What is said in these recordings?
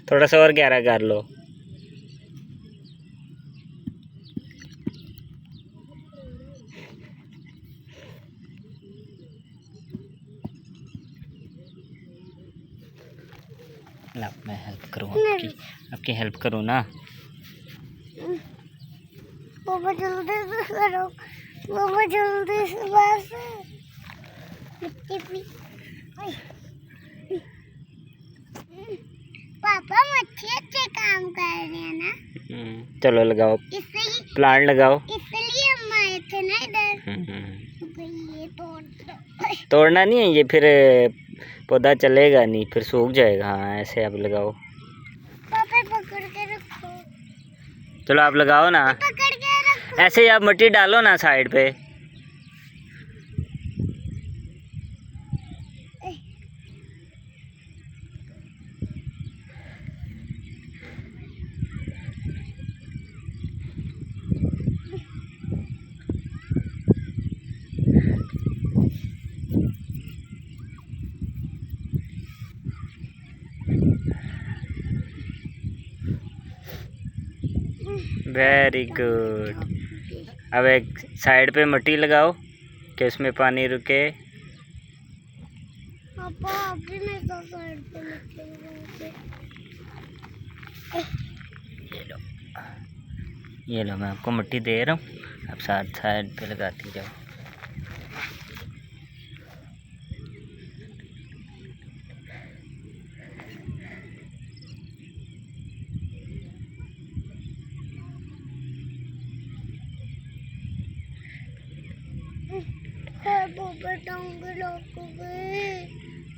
थोड़ा सा और गहरा कर लो। ला मैं हेल्प करूँ आपकी हेल्प करूँ ना। पापा जल्दी से करो, पापा जल्दी से बस मिट्टी भी। पापा अच्छे अच्छे काम कर रहे हैं ना। चलो लगाओ, इसलिए प्लांट लगाओ। इसलिए हम आए थे ना इधर। ये तोड़ना नहीं है, ये फिर पौधा चलेगा नहीं, फिर सूख जाएगा। हाँ ऐसे आप लगाओ। पापा पकड़ के रखो। चलो आप लगाओ ना, पकड़ के रखो। ऐसे ही आप मिट्टी डालो ना साइड पे। Very good. अब एक साइड पे मिट्टी लगाओ कि उसमें पानी रुके। पापा अभी मैं तो साइड पे मिट्टी लगाऊंगी। ये लो मैं आपको मिट्टी दे रहा हूँ, आप साथ साइड पे लगाती जाओ।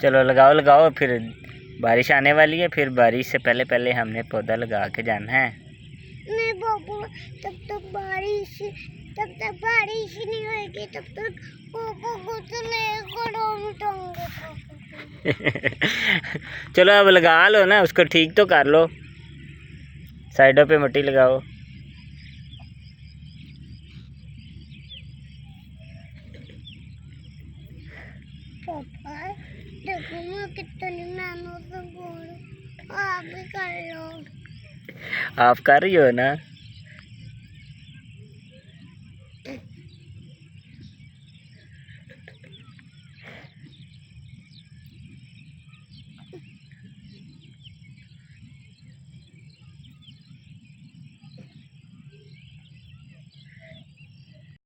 चलो लगाओ लगाओ, फिर बारिश आने वाली है, फिर बारिश से पहले पहले हमने पौधा लगा के जाना है। नहीं पापा, तब तक बारिश नहीं होगी, तब तक पापा कुछ चलो अब लगा लो ना, उसको ठीक तो कर लो। साइडों पे मिट्टी लगाओ। पापा देखो मैं कितनी मेहनत से बोल, आप भी कर लो। आप कर रही हो ना।